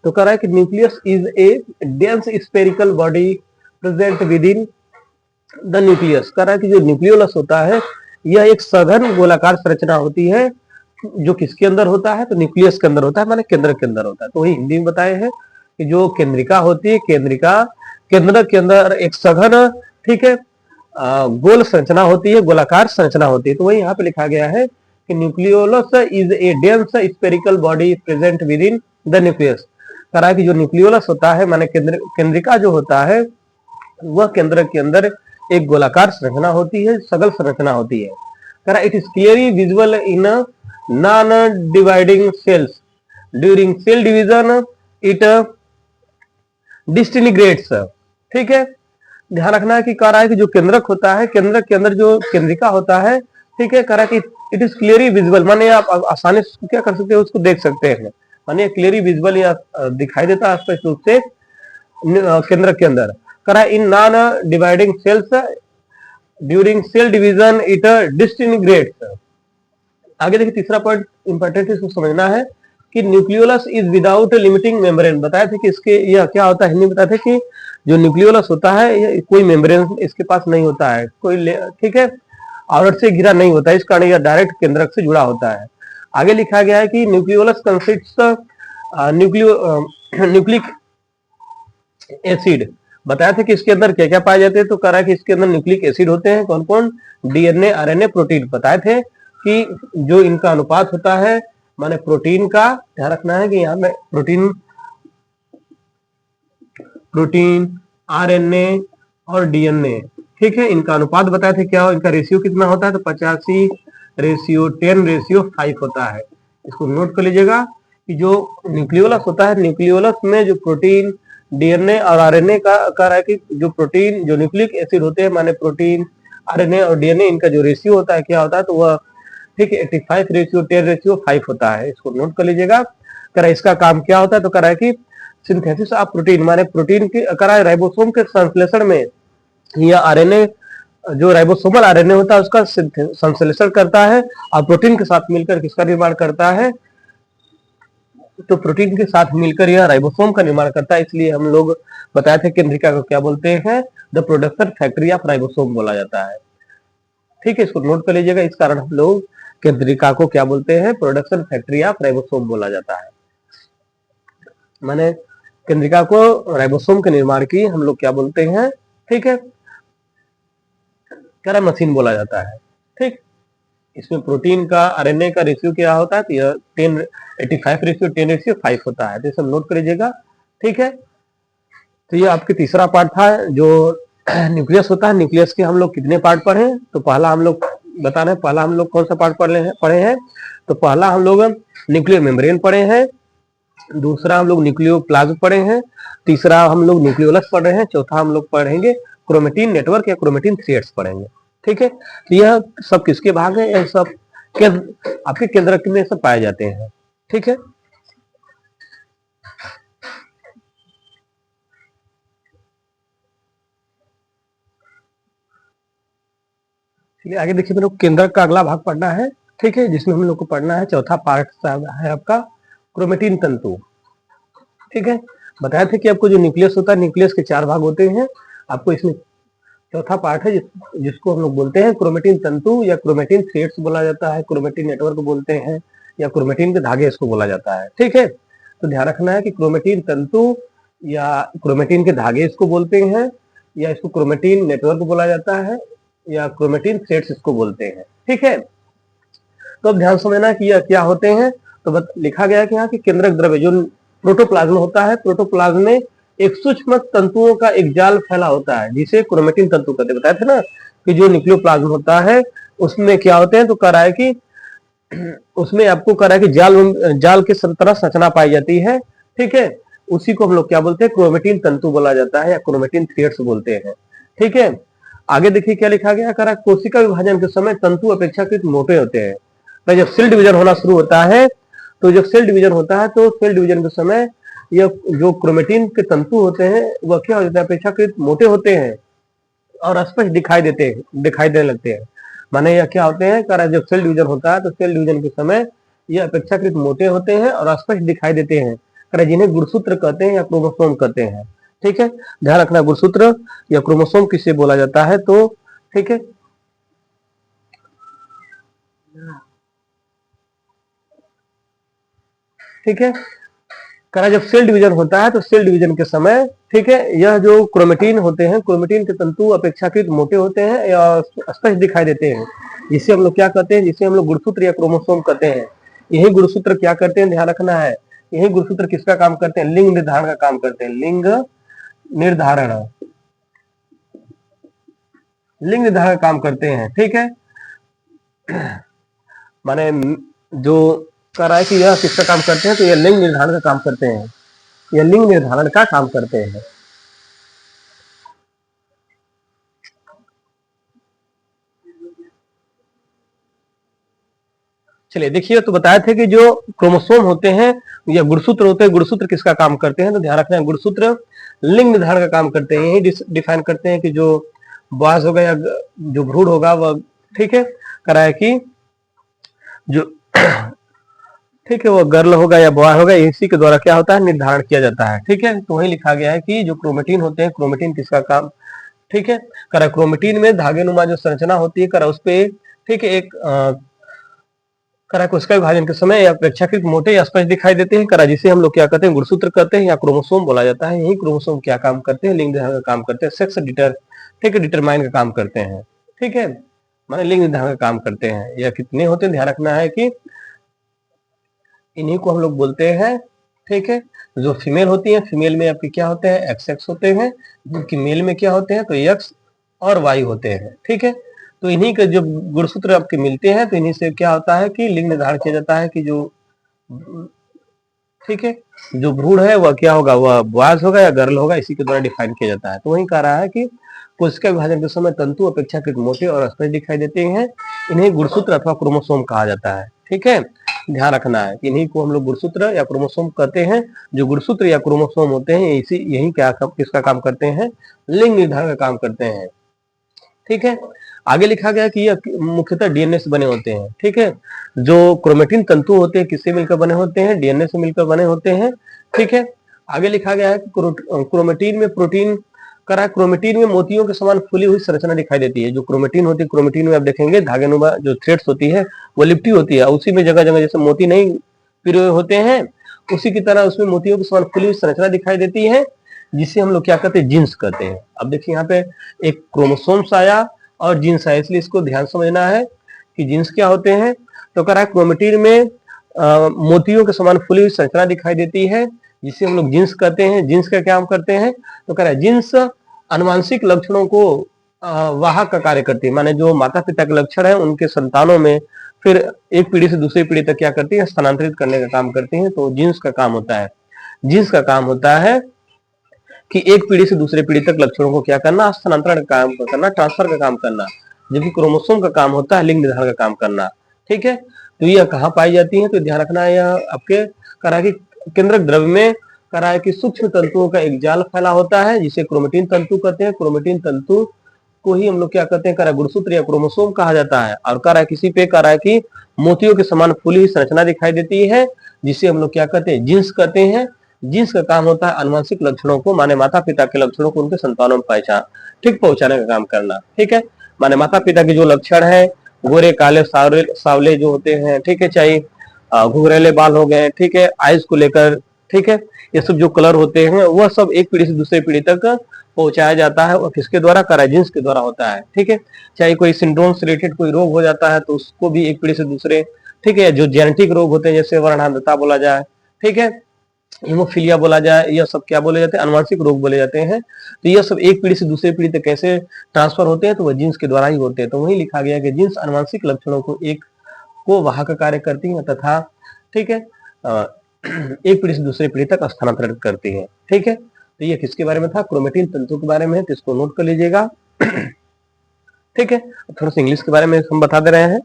तो कह रहा है कि nucleus is a dense spherical body present with in the nucleus. कह रहा है कि जो न्यूक्लियोलस होता है यह एक सघन गोलाकार संरचना होती है, जो किसके अंदर होता है, तो न्यूक्लियस के अंदर होता है, माने केंद्र के अंदर होता है। तो वही हिंदी में बताए हैं कि जो केंद्रिका होती है, केंद्रिका केंद्र के अंदर एक सघन, ठीक है, गोल संरचना होती है, गोलाकार संरचना होती है। तो वही यहाँ पे लिखा गया है कि nucleolus is a dense spherical body present with in the nucleus. कह रहा है कि जो न्यूक्लियोलस होता है माने केंद्रिका जो होता है वह केंद्र के अंदर एक गोलाकार संरचना होती है, सगल संरचना होती है। कह रहा it is clearly visible in non dividing cells during cell division it disintegrates. ठीक है, ध्यान रखना है कि कह रहा है कि जो केंद्रक होता है, केंद्र के अंदर जो केंद्रिका होता है, ठीक है, कह रहा है कि इट इज क्लियरली विजिबल, माने आप आसानी से क्या कर सकते हो, उसको देख सकते हैं, माने क्लियरली विजिबल या दिखाई देता है स्पष्ट रूप से केंद्र के अंदर। कह रहा है in non dividing cells during cell division it disintegrates. आगे देखिए तीसरा पॉइंट इंपॉर्टेंट है, इसको समझना है कि nucleolus is without limiting membrane. बताए थे कि इसके यह क्या होता है, हिंदी में बताए थे कि जो न्यूक्लियोलस होता है ये कोई मेम्ब्रेन इसके पास नहीं होता है, कोई, ठीक है, आवरण से घिरा नहीं होता है, इस कारण यह डायरेक्ट केंद्रक से जुड़ा होता है। आगे लिखा गया है कि न्यूक्लियोलस कंसिस्ट्स न्यूक्लिक एसिड। बताया था कि इसके अंदर क्या क्या पाए जाते हैं, तो कह रहा है कि इसके अंदर न्यूक्लिक एसिड होते हैं, कौन कौन, डीएनए, आरएनए, प्रोटीन। बताए थे कि जो इनका अनुपात होता है माने प्रोटीन का, ध्यान रखना है कि यहाँ में प्रोटीन, आरएनए और डीएनए, ठीक है, इनका अनुपात बताए थे क्या हो, इनका रेशियो कितना होता है, तो 85:10:5 होता है। इसको नोट कर लीजिएगा कि जो न्यूक्लियोलस होता है, न्यूक्लियोलस में जो प्रोटीन, डीएनए और आरएनए का कह रहा है कि जो प्रोटीन, जो न्यूक्लिक एसिड होते हैं माने प्रोटीन, आरएनए और डीएनए, इनका जो रेशियो होता है क्या होता है, तो वह, ठीक है, 85:10:5 होता है। इसको नोट कर लीजिएगा। कह रहा है इसका काम क्या होता है, तो कह रहा है कि सिंथेसिस ऑफ प्रोटीन माने प्रोटीन की, कह रहा है राइबोसोम के संश्लेषण में या आरएनए, जो राइबोसोमल आरएनए होता है उसका संश्लेषण करता है और प्रोटीन के साथ मिलकर किसका निर्माण करता है, तो प्रोटीन के साथ मिलकर यह राइबोसोम का निर्माण करता है। इसलिए हम लोग बताए थे केंद्रिका को क्या बोलते हैं, the production factory of ribosome बोला जाता है। ठीक है, इसको नोट कर लीजिएगा, इस कारण हम लोग केंद्रिका को क्या बोलते हैं, प्रोडक्शन फैक्ट्री ऑफ राइबोसोम बोला जाता है। माने केंद्रिका को राइबोसोम के निर्माण की हम लोग क्या बोलते हैं, ठीक है, क्या मशीन बोला जाता है। ठीक, इसमें प्रोटीन का, आरएनए का रेशियो क्या होता है, तो यह 10:85:10:5 होता है, तो सब नोट कर लीजिएगा। ठीक है, तो ये आपके तीसरा पार्ट था जो न्यूक्लियस होता है। न्यूक्लियस के हम लोग कितने पार्ट पढ़े, तो पहला हम लोग बता रहे हैं, पहला हम लोग कौन सा पार्ट पढ़े हैं, तो पहला हम लोग न्यूक्लियर मेम्ब्रेन पढ़े हैं, दूसरा हम लोग न्यूक्लियोप्लाज्म पढ़े हैं, तीसरा हम लोग न्यूक्लियोलस पढ़ रहे हैं, चौथा हम लोग पढ़ेंगे क्रोमेटिन नेटवर्क या क्रोमेटिन थ्रेड्स पढ़ेंगे। ठीक है, तो यह सब किसके भाग है, यह सब आपके केंद्रक में सब पाए जाते हैं। ठीक है, चलिए आगे देखिए, मेरे को केंद्रक का अगला भाग पढ़ना है। ठीक है, जिसमें हम लोग को पढ़ना है, चौथा पार्ट है आपका क्रोमेटिन तंतु। ठीक है, बताया था कि आपको जो न्यूक्लियस होता है, न्यूक्लियस के 4 भाग होते हैं, आपको इसमें चौथा पार्ट है जिसको हम लोग बोलते हैं क्रोमेटिन तंतु या क्रोमेटिन थ्रेड्स बोला जाता है, क्रोमेटिन नेटवर्क बोलते हैं या क्रोमेटिन के धागे इसको बोला जाता है। ठीक है, तो ध्यान रखना है कि क्रोमेटिन तंतु या क्रोमेटिन के धागे इसको बोलते हैं, या इसको क्रोमेटिन नेटवर्क बोला जाता है, या क्रोमेटिन थ्रेड्स इसको बोलते हैं। ठीक है, तो अब ध्यान समझना कि यह क्या होते हैं। तो लिखा गया है कि यहाँ की केंद्रक द्रव्य जो प्रोटोप्लाज्म होता है, प्रोटोप्लाज्म में एक सूक्ष्म तंतुओं का एक जाल फैला होता है जिसे क्रोमेटिन तंतु कहते हैं। बताए थे ना कि जो न्यूक्लियोप्लाज्म होता है उसमें क्या होते हैं, तो कह रहा है कि उसमें आपको कह रहा है कि जाल के तरह संरचना पाई जाती है। ठीक है, उसी को हम लोग क्या बोलते हैं, क्रोमेटिन तंतु बोला जाता है या क्रोमेटिन थ्रेड्स बोलते हैं। ठीक है, आगे देखिए क्या लिखा गया, कह रहा है कोशिका विभाजन के समय तंतु अपेक्षाकृत मोटे होते हैं। तो जब सेल डिवीजन होना शुरू होता है, तो जब सेल डिवीजन होता है तो सेल डिवीजन के समय यह जो क्रोमेटिन के तंतु होते हैं वह क्या हो जाते हैं, अपेक्षाकृत मोटे होते हैं और स्पष्ट दिखाई देने लगते हैं। माने यह क्या होते हैं, कारण जब सेल डिवीजन होता है तो सेल डिवीजन के समय यह अपेक्षाकृत मोटे होते हैं और स्पष्ट दिखाई देते हैं, कारण जिन्हें गुणसूत्र कहते हैं या क्रोमोसोम कहते हैं। ठीक है, ध्यान रखना, गुणसूत्र या क्रोमोसोम किसे बोला जाता है, तो ठीक है, ठीक है, करा जब सेल डिवीजन होता है तो सेल डिवीजन के समय, ठीक है, यह जो क्रोमेटिन होते हैं, क्रोमेटिन के तंतु अपेक्षाकृत मोटे होते हैं या स्पष्ट दिखाई देते हैं, जिसे हम लोग क्या कहते हैं, जिसे हम लोग गुणसूत्र या क्रोमोसोम कहते हैं। यही गुणसूत्र क्या करते हैं, ध्यान रखना है, यही गुणसूत्र किसका काम करते हैं, लिंग निर्धारण का काम करते हैं। लिंग निर्धारण, लिंग निर्धारण का काम करते हैं, ठीक है। माने जो कह रहा है कि यह किसका काम करते हैं, तो यह लिंग निर्धारण का काम करते हैं, यह लिंग निर्धारण का काम करते हैं। चलिए देखिए, तो बताए थे कि जो क्रोमोसोम होते हैं या गुणसूत्र होते हैं, गुणसूत्र किसका काम करते हैं, तो ध्यान रखना है, गुणसूत्र लिंग निर्धारण का काम करते हैं। यही डिफाइन करते हैं कि जो बॉयज होगा या जो भ्रूण होगा वह, ठीक है, कह रहा है कि जो ठीक है वो गर्ल होगा या बॉय होगा, इसी के द्वारा क्या होता है, निर्धारण किया जाता है, ठीक है। तो वही लिखा गया है कि जो क्रोमेटिन होते हैं, क्रोमेटिन किसका काम, ठीक है, करा क्रोमेटिन में धागे नुमा जो संरचना होती है, करा उस पे, ठीक है, एक करा कोशिका विभाजन के समय अपेक्षाकृत मोटे या स्पष्ट दिखाई देते हैं, करा जिसे हम लोग क्या कहते हैं, गुणसूत्र कहते हैं या क्रोमोसोम बोला जाता है। यही क्रोमोसोम क्या काम करते हैं, लिंग निर्धारण का काम करते हैं, सेक्स ठीक है, डिटरमाइन का काम करते हैं, ठीक है, माने लिंग निर्धारण का काम करते हैं। यह कितने होते हैं, ध्यान रखना है कि इन्हीं को हम लोग बोलते हैं, ठीक है। जो फीमेल होती है, फीमेल में आपके क्या होते हैं, एक्स एक्स होते हैं, जबकि मेल में क्या होते हैं, तो एक्स और वाई होते हैं, ठीक है। तो इन्हीं के जो गुणसूत्र आपके मिलते हैं, तो इन्हीं से क्या होता है कि लिंग निर्धारण किया जाता है कि जो, ठीक है, जो भ्रूण है वह क्या होगा, वह बॉयज होगा या गर्ल होगा, इसी के द्वारा डिफाइन किया जाता है। तो वही कह रहा है कि कोशिका विभाजन के समय तंतु अपेक्षाकृत मोटे और स्पष्ट दिखाई देते हैं, इन्हें गुणसूत्र अथवा क्रोमोसोम कहा जाता है, ठीक है। ध्यान रखना है कि इन्हीं को हम लोग गुणसूत्र या क्रोमोसोम कहते हैं। जो गुणसूत्र या क्रोमोसोम होते हैं इसी यही क्या किसका काम करते हैं, लिंग निर्धारण का काम करते हैं, ठीक है। आगे लिखा गया कि यह मुख्यतः डीएनए से बने होते हैं, ठीक है। जो क्रोमेटिन तंतु होते हैं किससे मिलकर बने होते हैं, डीएनए से मिलकर बने होते हैं, ठीक है। आगे लिखा गया है कि क्रोमेटिन में प्रोटीन करा, क्रोमेटिन में मोतियों के समान फुली हुई संरचना दिखाई देती है। जो क्रोमेटिन होती है, क्रोमेटिन में आप देखेंगे धागेनुमा जो थ्रेड्स होती है वो लिपटी होती है, उसी में जगह जगह जैसे मोती नहीं पिरोए होते हैं, उसी की तरह उसमें मोतियों के समान फुली हुई संरचना दिखाई देती है, जिसे हम लोग क्या कहते हैं, जीन्स कहते हैं। अब देखिए यहाँ पे एक क्रोमोसोम्स आया और जीन्स आया, इसलिए इसको ध्यान समझना है कि जीन्स क्या होते हैं। तो कह रहा है क्रोमेटिन में मोतियों के समान फुली हुई संरचना दिखाई देती है, जिसे हम लोग जीन्स कहते हैं। जीन्स का क्या काम करते हैं, तो कह रहा है जीन्स अनुवांशिक लक्षणों को वाहक का कार्य करती है, माने जो माता पिता के लक्षण है उनके संतानों में फिर एक पीढ़ी से दूसरी पीढ़ी तक क्या करती है, स्थानांतरित करने का काम करती है। तो जीन्स का काम होता है, जीन्स का काम होता है कि एक पीढ़ी से दूसरे पीढ़ी तक लक्षणों को क्या करना, स्थानांतरण का काम करना, ट्रांसफर का काम करना। जबकि क्रोमोसोम का काम होता है लिंग निर्धारण का काम करना, ठीक है। तो यह कहाँ पाई जाती है, तो ध्यान रखना है, यह आपके करा की केंद्रक द्रव्य में करा है कि सूक्ष्म तंतुओं का एक जाल फैला होता है, जिसे क्रोमेटिन तंतु कहते हैं। क्रोमेटिन तंतु को ही हम लोग क्या कहते हैं, करा गुणसूत्र या क्रोमोसोम कहा जाता है। और करा है किसी पे करा है कि मोतियों के समान फूली हुई संरचना दिखाई देती है, जिसे हम लोग क्या कहते हैं, जीन्स कहते हैं। जीन्स का काम होता है अनुवांशिक लक्षणों को, माने माता पिता के लक्षणों को उनके संतानों में पहचान ठीक पहुंचाने का काम करना, ठीक है। माने माता पिता के जो लक्षण है, गोरे काले सावले जो होते हैं, ठीक है, चाहे घुंघरेले बाल हो गए, ठीक है, आइज को लेकर, ठीक है, ये सब जो कलर होते हैं वह सब एक पीढ़ी से दूसरे पीढ़ी तक पहुंचाया जाता है, और किसके द्वारा, कराजीन्स के द्वारा होता है, ठीक है। चाहे कोई सिंड्रोम से रिलेटेड कोई रोग हो जाता है तो उसको भी एक पीढ़ी से दूसरे, ठीक है, जो जेनेटिक रोग होते हैं जैसे वर्णांधता बोला जाए, ठीक है, हीमोफीलिया बोला जाए, यह सब क्या बोले जाते हैं, अनुवांशिक रोग बोले जाते हैं। तो यह सब एक पीढ़ी से दूसरी पीढ़ी तक कैसे ट्रांसफर होते हैं, तो वह जीन्स के द्वारा ही होते हैं। तो वही लिखा गया कि जीन्स अनुवांशिक लक्षणों को एक को वाहक कार्य करती है तथा, ठीक है, एक पीढ़ी से दूसरी पीढ़ी तक स्थानांतरित करती है, ठीक है। तो ये किसके बारे में था, क्रोमेटिन तंतु के बारे में है, तो इसको नोट कर लीजिएगा, ठीक है। थोड़ा सा इंग्लिश के बारे में हम बता दे रहे हैं।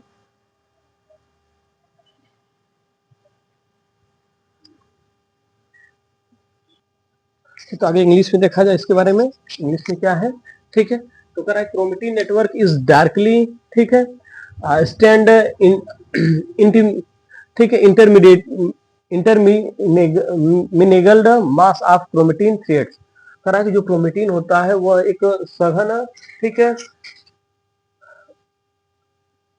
तो आगे इंग्लिश में देखा जाए इसके बारे में, इंग्लिश में क्या है, ठीक है। तो कह रहा है क्रोमेटिन नेटवर्क इज डार्कली, ठीक है, स्टैंड इन ठीक है, intermediate intermingled mass of chromatin threads. कह रहा है कि जो क्रोमेटिन होता है वह एक सघन, ठीक है,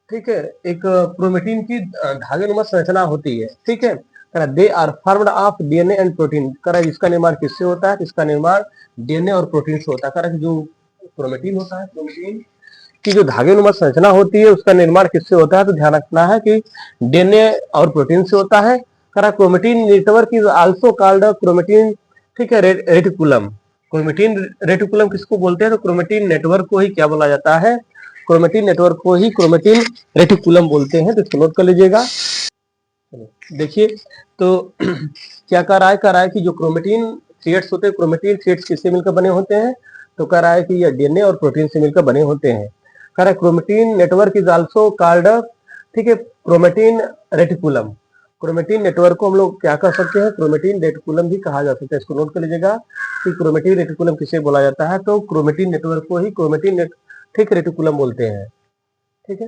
ठीक है, एक क्रोमेटिन की धागेनुमा संरचना होती है, ठीक है। They are formed of DNA and protein. इसका निर्माण किससे होता है? इसका निर्माण डीएनए और प्रोटीन से होता है। जो क्रोमेटिन होता है, क्रोमेटिन की जो धागेनुमा संरचना होती है उसका निर्माण किससे होता है? तो ध्यान रखना है कि डीएनए और प्रोटीन से होता है। Chromatin network is also called chromatin, ठीक है, रेटिकुलम। क्रोमेटिन रेटिकुलम किसको बोलते हैं? तो क्रोमेटिन नेटवर्क को ही क्या बोला जाता है? क्रोमेटिन नेटवर्क को ही क्रोमेटिन रेटिकुलम बोलते हैं। तो इसको नोट कर लीजिएगा। देखिए तो क्या कह रहा है कि जो क्रोमेटिन थ्रेड्स होते हैं, क्रोमेटिन थ्रेड्स किससे मिलकर बने होते हैं? तो कह रहा है कि ये डीएनए और प्रोटीन से मिलकर बने होते हैं। कह रहा है chromatin network is also called, ठीक है, क्रोमेटिन रेटिकुलम। क्रोमेटिन नेटवर्क को हम लोग क्या कह सकते हैं? क्रोमेटिन रेटिकुलम भी कहा जा सकता है। इसको नोट कर लीजिएगा कि क्रोमेटिन रेटिकुलम किसे बोला जाता है? तो क्रोमेटिन नेटवर्क को ही क्रोमेटिन ठीक रेटिकुलम बोलते हैं। ठीक है,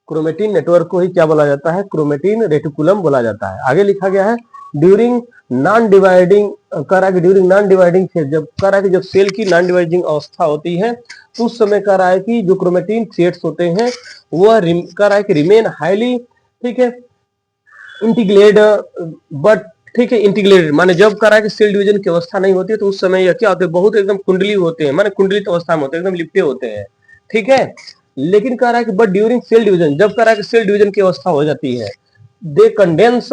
क्रोमेटिन नेटवर्क को ही क्या बोला जाता है? क्रोमेटिन रेटिकुलम बोला जाता है। आगे लिखा गया है ड्यूरिंग नॉन डिवाइडिंग, कह रहा है कि ड्यूरिंग नॉन डिवाइडिंग फेज, जब कह रहा है कि जब सेल की नॉन डिवाइडिंग अवस्था होती है तो उस समय कह रहा है कि जो क्रोमेटिन थ्रेड्स होते हैं वह कह रहा है कि रिमेन हाईली, ठीक है, इंटीग्रेटेड, बट ठीक है, इंटीग्रेटेड माने जब कह रहा है कि सेल डिवीजन की अवस्था नहीं होती है तो उस समय यह क्या होते हैं? बहुत एकदम कुंडली होते हैं, माने कुंडलित अवस्था में होते हैं, एकदम लिपटे होते हैं। ठीक है, लेकिन कह रहा है कि बट ड्यूरिंग सेल डिवीजन, जब कह रहा है कि सेल डिवीजन की अवस्था हो जाती है, they condense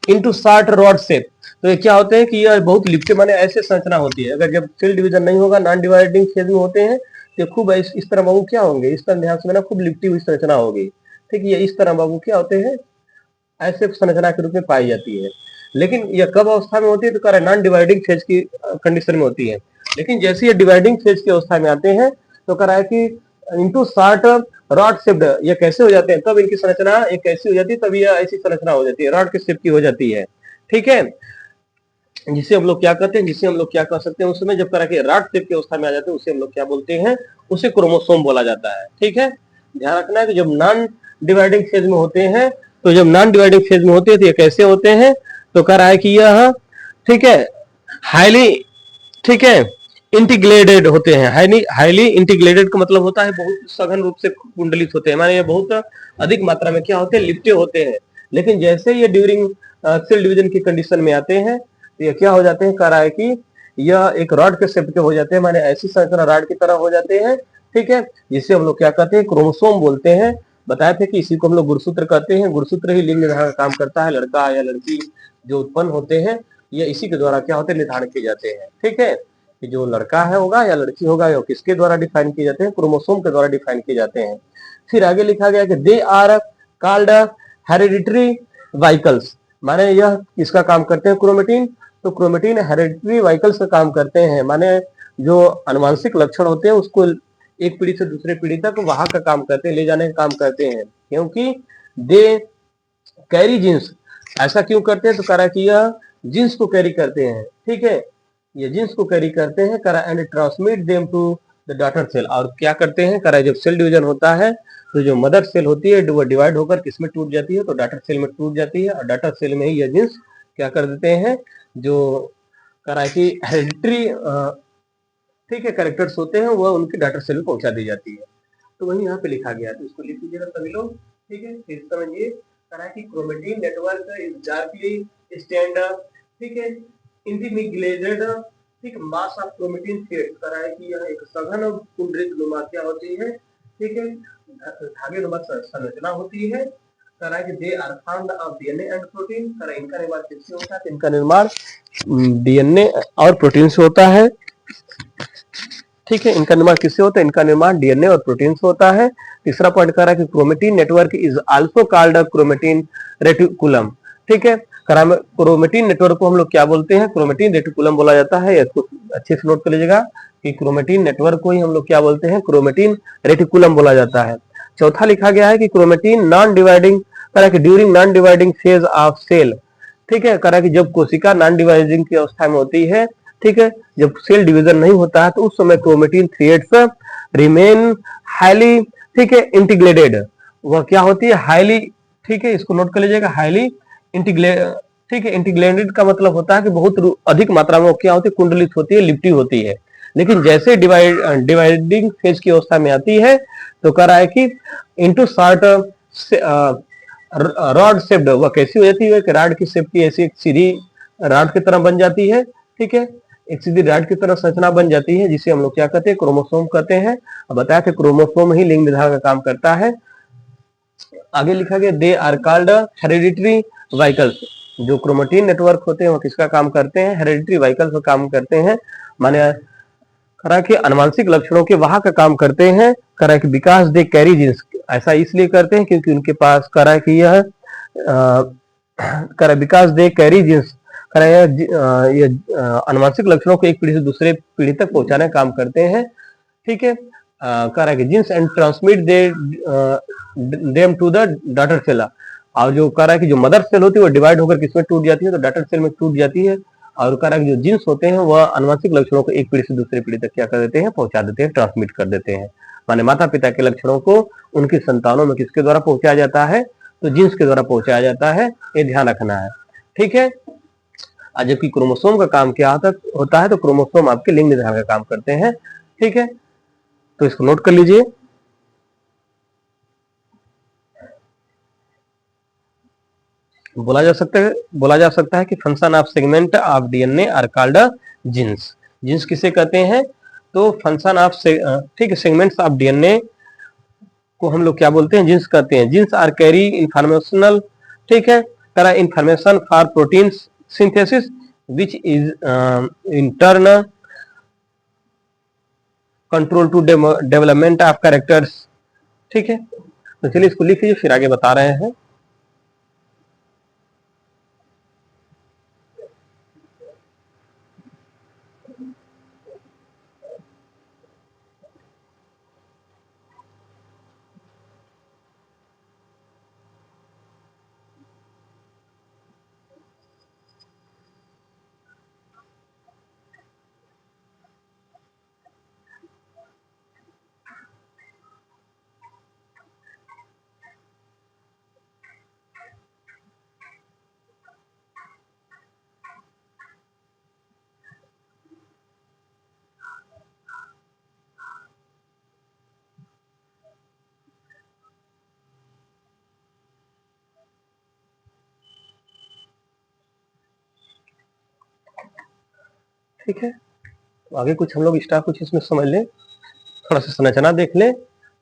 into short rod shape. तो ये क्या होते हैं कि यह बहुत लिपटे माने ऐसे संरचना होती है। अगर जब सेल डिवीजन नहीं होगा, नॉन डिवाइडिंग फेज में होते हैं तो खूब इस तरह बाबू क्या होंगे? इस तरह ध्यान से मैंने खूब लिपटी हुई संरचना होगी। ठीक है, इस तरह बाबू क्या होते हैं? ऐसे संरचना के रूप में पाई जाती है। लेकिन यह कब अवस्था में होती है? तो कह रहा है नॉन डिवाइडिंग फेज की कंडीशन में होती है। लेकिन जैसे ये डिवाइडिंग फेज की अवस्था में आते हैं तो कह रहा है कि इनटू शार्ट रॉड शेप्ड, ये कैसे हो जाते हैं? तब इनकी संरचना एक कैसी हो जाती है? तब यह ऐसी संरचना हो जाती है, रॉड के शेप की हो जाती है। ठीक है, जिसे हम लोग क्या कहते हैं? जिसे हम लोग क्या कह सकते हैं? उस समय जब कह रहा है कि रॉड शेप की अवस्था में आ जाते हैं उसे हम लोग क्या बोलते हैं? उसे क्रोमोसोम बोला जाता है। ठीक है, ध्यान रखना है कि जब नॉन डिवाइडिंग फेज में होते हैं, तो जब नॉन डिवाइडिंग फेज में होते हैं तो ये कैसे होते हैं? तो कह रहा है कि यह, ठीक है, हाईली, ठीक है, इंटीग्रेटेड होते हैं। हाईली इंटीग्रेटेड का मतलब होता है बहुत सघन रूप से कुंडलित होते हैं, माने ये बहुत अधिक मात्रा में क्या होते हैं? लिपटे होते हैं। लेकिन जैसे ये ड्यूरिंग सेल डिवीजन की कंडीशन में आते हैं तो ये क्या हो जाते हैं? कह रहा है कि यह एक रॉड के शेप के हो जाते हैं, माने ऐसी संरचना रॉड की तरह हो जाते हैं। ठीक है, जिसे हम लोग क्या कहते हैं? क्रोमोसोम बोलते हैं। बताए थे कि इसी को हम लोग गुणसूत्र कहते हैं। गुणसूत्र ही लिंग निर्धारण का काम करता है। लड़का या लड़की जो उत्पन्न होते हैं ये इसी के द्वारा क्या होते हैं? निर्धारण किए जाते हैं। ठीक है, कि जो लड़का है होगा या लड़की होगा या किसके द्वारा डिफाइन किए जाते हैं? क्रोमोसोम के द्वारा डिफाइन किए जाते हैं। फिर आगे लिखा गया कि they are called hereditary vehicles, माने यह किसका काम करते हैं? क्रोमेटिन। तो क्रोमेटिन हेरिडिटरी वाइकल्स का काम करते हैं, माने जो अनुवांशिक लक्षण होते हैं उसको एक पीढ़ी से दूसरे पीढ़ी तक वहां का काम करते हैं, ले जाने का काम करते हैं। क्योंकि दे कैरी जीन्स, ऐसा क्यों करते हैं? तो कह रहा है कि यह जीन्स को कैरी करते हैं। ठीक है, ये जीन्स को कैरी करते हैं, कह रहा है and transmit them to the daughter cell. और क्या करते हैं? कह रहा है जब सेल डिवीजन होता है तो जो मदर सेल होती है वो डिवाइड होकर किसमें टूट जाती है? तो डॉटर सेल में टूट जाती है। और डॉटर सेल में ही ये जीन्स क्या कर देते हैं? जो कह रहा है कि हेरिडिटरी, ठीक है, कैरेक्टर्स होते हैं वह उनकी डॉटर सेल में पहुंचा दी जाती है। तो वही यहाँ पे लिखा गया है, तो इसको लिख लीजिएगा सभी लोग। ठीक है, फिर समझिए, कह रहा है कि chromatin network is darkly stand, ठीक है, इंटीग्रेटेड, ठीक, मास ऑफ क्रोमेटिन थ्रेड। कह रहा है कि यह एक सघन कुंडलित नुमा क्या होती है? ठीक है, धागे नुमा संरचना होती है। कह रहा है कि they are found of DNA and protein. कह रहा है इनका निर्माण किससे होता है? इनका निर्माण डीएनए और प्रोटीन से होता है। ठीक है, इनका निर्माण किससे होता है? इनका निर्माण डीएनए और प्रोटीन से होता है। तीसरा पॉइंट कह रहा है कि chromatin network is also called chromatin reticulum. ठीक है, क्रोमेटिन नेटवर्क को हम लोग क्या बोलते हैं? क्रोमेटिन रेटिकुलम बोला जाता है। इसको अच्छे से नोट कर लीजिएगा कि क्रोमेटिन नेटवर्क को ही हम लोग क्या बोलते हैं? क्रोमेटिन रेटिकुलम बोला जाता है। चौथा लिखा गया है कि क्रोमेटिन नॉन डिवाइडिंग, कह रहा है कि during non dividing phase of cell. ठीक है, कह रहा है कि जब कोशिका नॉन डिवाइडिंग की अवस्था में होती है, ठीक है, जब सेल डिवीजन नहीं होता है तो उस समय क्रोमेटिन थ्रेड्स रिमेन हाईली, ठीक है, इंटीग्रेटेड। वह क्या होती है? हाईली, ठीक है, इसको नोट कर लीजिएगा, हाईली इंटीग्रेट, ठीक है, इंटीग्रेटेड का मतलब होता है कि बहुत अधिक मात्रा में क्या होती है? कुंडलित होती है, लिपटी होती है। लेकिन जैसे डिवाइडिंग फेज की अवस्था में आती है तो कह रहा है कि इनटू शॉर्ट रॉड शेप्ड, वह कैसी हो जाती है कि राड की शेप की ऐसी एक सीधी राड की तरह बन जाती है, ठीक है, एक सीधी राड की तरह संरचना बन जाती है, जिसे हम लोग क्या कहते हैं, क्रोमोसोम कहते हैं। अब बताया कि क्रोमोसोम ही लिंग निर्धारण का काम करता है। आगे लिखा गया they are called hereditary vehicles, जो क्रोमेटिन नेटवर्क होते हैं वो किसका काम करते हैं, हेरिडिटरी व्हीकल्स का काम करते हैं, माने करा के अनुवांशिक लक्षणों के वाहक का काम करते हैं। करा के विकास दे कैरी जीन्स, ऐसा इसलिए करते हैं क्योंकि उनके पास करा कि यह करा विकास दे कैरी जीन्स, करा ये अनुवांशिक लक्षणों को एक पीढ़ी से दूसरे पीढ़ी तक पहुंचाने का काम करते हैं, ठीक है। करा के genes and transmit the them to the daughter cell, और जो करा कि जो मदर सेल होती है वो डिवाइड होकर किसमें टूट जाती है, तो डॉटर सेल में टूट जाती है। और करा कि जो जीन्स होते हैं वह अनुवांशिक लक्षणों को एक पीढ़ी से दूसरी पीढ़ी तक क्या कर देते हैं, पहुंचा देते हैं, ट्रांसमिट कर देते हैं। माने माता पिता के लक्षणों को उनकी संतानों में किसके द्वारा पहुंचाया जाता है, तो जीन्स के द्वारा पहुंचाया जाता है, ये ध्यान रखना है, ठीक है। जबकि क्रोमोसोम का काम क्या होता है, तो क्रोमोसोम आपके लिंग निर्धारण का काम करते हैं, ठीक है। तो इसको नोट कर लीजिए। बोला जा सकता है कि function of segment of DNA are called genes. Genes किसे कहते हैं, तो फंक्शन ऑफ ठीक है, सेगमेंट्स ऑफ डीएनए को हम लोग क्या बोलते हैं, जीन्स कहते हैं। जीन्स आर कैरी इंफॉर्मेशनल, ठीक है, करा information for protein synthesis which is in turn control to development of characters, ठीक है। तो चलिए इसको लिख लीजिए, फिर आगे बता रहे हैं। ठीक है, तो आगे कुछ हम लोग एक्स्ट्रा कुछ इसमें समझ लें, थोड़ा सा संरचना देख लें,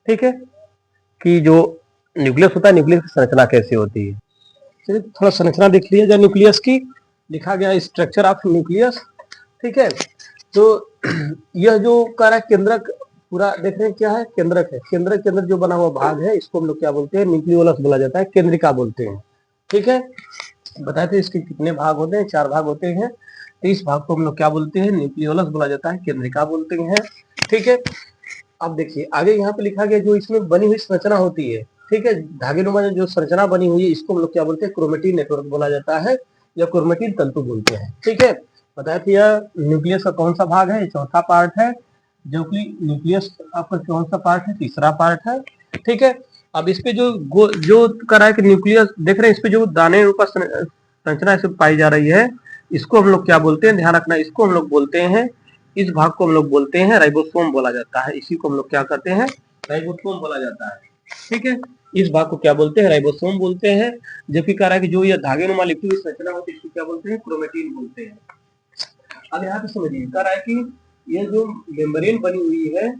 ठीक है, कि जो न्यूक्लियस होता है, न्यूक्लियस की संरचना कैसे होती है। चलिए थोड़ा संरचना देख लिया जाए न्यूक्लियस की। लिखा गया स्ट्रक्चर ऑफ न्यूक्लियस, ठीक है। तो यह जो कह केंद्रक पूरा देख रहे हैं क्या है, केंद्रक है, केंद्रक के अंदर जो बना हुआ भाग है इसको हम लोग क्या बोलते हैं, न्यूक्लियोलस बोला जाता है, केंद्रिका बोलते हैं, ठीक है। बताए थे इसके कितने भाग होते हैं, 4 भाग होते हैं। तो इस भाग को हम लोग क्या बोलते हैं, न्यूक्लियोलस बोला जाता है, केंद्रिका बोलते हैं, ठीक है। अब देखिए आगे यहाँ पे लिखा गया जो इसमें बनी हुई संरचना होती है, ठीक है, धागेनुमा जो संरचना बनी हुई है इसको हम लोग क्या बोलते हैं, क्रोमेटिन नेटवर्क बोला जाता है या क्रोमेटिन तंतु बोलते हैं, ठीक है। बताया था यह न्यूक्लियस का कौन सा भाग है, चौथा पार्ट है, जो कि न्यूक्लियस आपका कौन सा पार्ट है, तीसरा पार्ट है, ठीक है। अब इस पे जो कर रहा है कि न्यूक्लियस देख रहे हैं, इस पे जो दाने रूपा संरचना इसे पाई जा रही है, इसको हम लोग क्या बोलते हैं, ध्यान रखना, इसको हम लोग बोलते हैं, इस भाग को हम लोग बोलते हैं राइबोसोम बोला जाता है, इसी को हम लोग क्या कहते हैं, राइबोसोम बोला जाता है, ठीक है। इस भाग को क्या बोलते हैं, राइबोसोम बोलते हैं। जबकि कह रहा है कि जो ये धागेनुमा लिपि की संरचना होती है इसको क्या बोलते हैं, क्रोमेटिन बोलते हैं। अब यहाँ पे समझिए, कह रहा है कि ये जो मेम्ब्रेन बनी हुई है,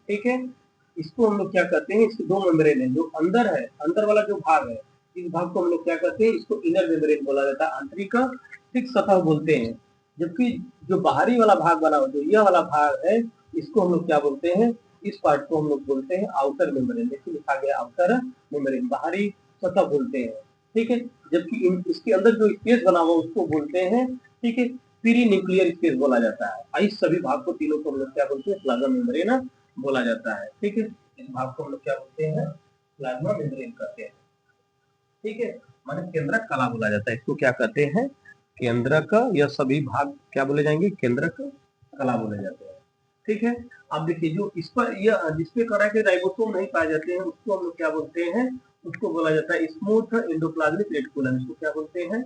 ठीक है, इसको हम लोग क्या कहते हैं, इसके 2 मेम्ब्रेन है, जो अंदर है, अंदर वाला जो भाग है, इस भाग को हम लोग क्या कहते हैं, इसको इनर मेम्ब्रेन बोला जाता है, आंतरिक ठीक सतह बोलते हैं। जबकि जो बाहरी वाला भाग बना हुआ, जो यह वाला भाग है, इसको हम लोग क्या बोलते हैं, इस पार्ट को हम लोग बोलते हैं आउटर मेम्ब्रेन, देखिए लिखा गया आउटर मेम्ब्रेन, बाहरी सतह बोलते हैं, ठीक है। जबकि इसके अंदर जो स्पेस बना हुआ उसको बोलते हैं, ठीक है, पीरी न्यूक्लियर स्पेस बोला जाता है। इस सभी भाग को तीनों को हम लोग क्या बोलते हैं, प्लाज्मा मेम्ब्रेन बोला जाता है, ठीक है। इस भाग को हम लोग क्या बोलते हैं, प्लाज्मा मेम्ब्रेन कहते हैं, ठीक है, माने केंद्रक कला बोला जाता है, इसको क्या कहते हैं, केंद्रक, यह सभी भाग क्या बोले जाएंगे, केंद्रक कला बोले जाते हैं, ठीक है। अब देखिए जो इस पर यह जिसपे कह रहा है कि राइबोसोम नहीं पाए जाते हैं, उसको हम लोग क्या बोलते हैं, उसको बोला जाता है स्मूथ एंडोप्लाज्मिक रेटिकुलम, इसको क्या बोलते हैं,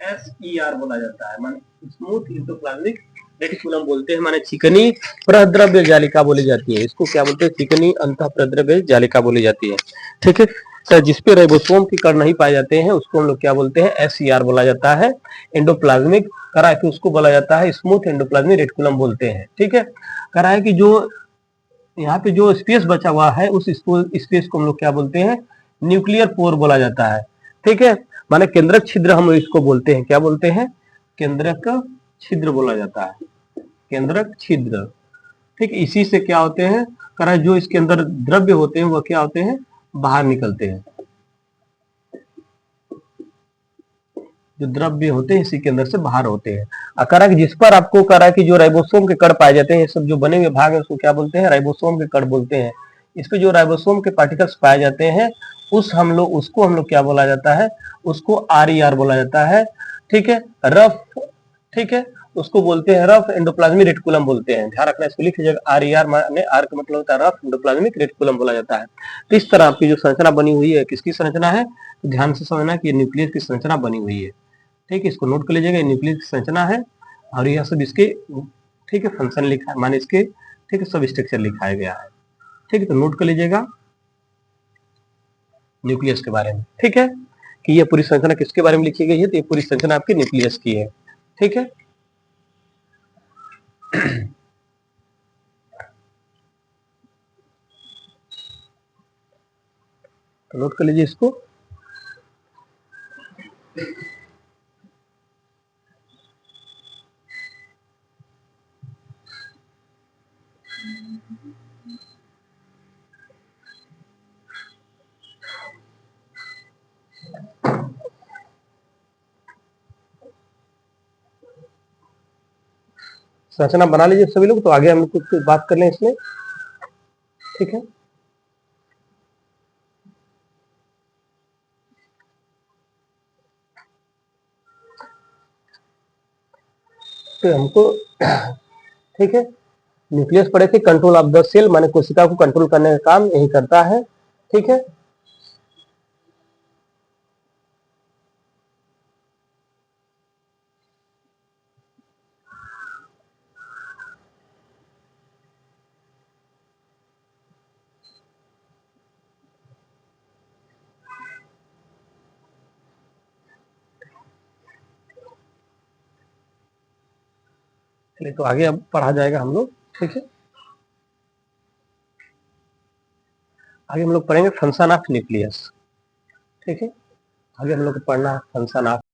SER बोला जाता है, माने स्मूथ एंडोप्लाज्मिक रेटिकुलम बोलते हैं, माने चिकनी प्रद्रव्य जालिका बोली जाती है। इसको क्या बोलते हैं? चिकनी अंतः प्रद्रव्य जालिका बोली जाती है। ठीक है सर, जिसपे राइबोसोम के कण नहीं पाए जाते हैं उसको हम लोग क्या बोलते हैं? एससीआर बोला जाता है। एंडोप्लाज्मिक करा है कि उसको बोला जाता है स्मूथ एंडोप्लाज्मिक रेटिकुलम बोलते हैं। ठीक है, करा है कि जो यहाँ पे जो स्पेस बचा हुआ है उस स्पेस को हम लोग क्या बोलते हैं? न्यूक्लियर पोर बोला जाता है। ठीक है, माने केंद्रक छिद्र हम इसको बोलते हैं। क्या बोलते हैं? केंद्रक छिद्र बोला जाता है, केंद्रक छिद्र। ठीक, इसी से क्या होते हैं? करा जो इसके अंदर द्रव्य होते हैं वो क्या होते हैं? बाहर निकलते हैं। जो द्रव्य होते हैं इसी के अंदर से बाहर होते हैं। करा कि जिस पर आपको करा कि जो राइबोसोम के कण पाए जाते हैं, ये सब जो बने हुए भाग है उसको क्या बोलते हैं? राइबोसोम के कण बोलते हैं। इस पे जो राइबोसोम के पार्टिकल्स पाए जाते हैं उसको हम लोग क्या बोला जाता है? उसको आरईआर बोला जाता है। ठीक है, रफ, ठीक है, उसको बोलते हैं रफ एंडोप्लाज्मिक रेटिकुलम बोलते हैं। ध्यान रखना, इसको लिख लीजिएगा। आरईआर माने आर का मतलब होता है रफ एंडोप्लाज्मिक रेटिकुलम बोला जाता है। तो इस तरह आपकी जो संरचना बनी हुई है किसकी संरचना है? तो ध्यान से समझना कि न्यूक्लियस की संरचना बनी हुई है। ठीक है, इसको नोट कर लीजिएगा। न्यूक्लियस की संरचना है और यह सब इसके ठीक है फंक्शन लिखा है, माने इसके ठीक है सब स्ट्रक्चर लिखाया गया है। ठीक है, तो नोट कर लीजिएगा न्यूक्लियस के बारे में। ठीक है, कि ये पूरी संरचना किसके बारे में लिखी गई है? तो ये पूरी संरचना आपकी न्यूक्लियस की है। ठीक है, तो नोट कर लीजिए इसको। संरचना बना लीजिए सभी लोग, तो आगे हम कुछ बात कर लें इसमें। ठीक है, तो हमको ठीक है न्यूक्लियस पढ़े थे, कंट्रोल ऑफ द सेल, माने कोशिका को कंट्रोल करने का काम यही करता है। ठीक है, चलिए तो आगे अब पढ़ा जाएगा हम लोग। ठीक है, आगे हम लोग पढ़ेंगे फंक्शन ऑफ न्यूक्लियस। ठीक है, आगे हम लोग को पढ़ना है फंक्शन ऑफ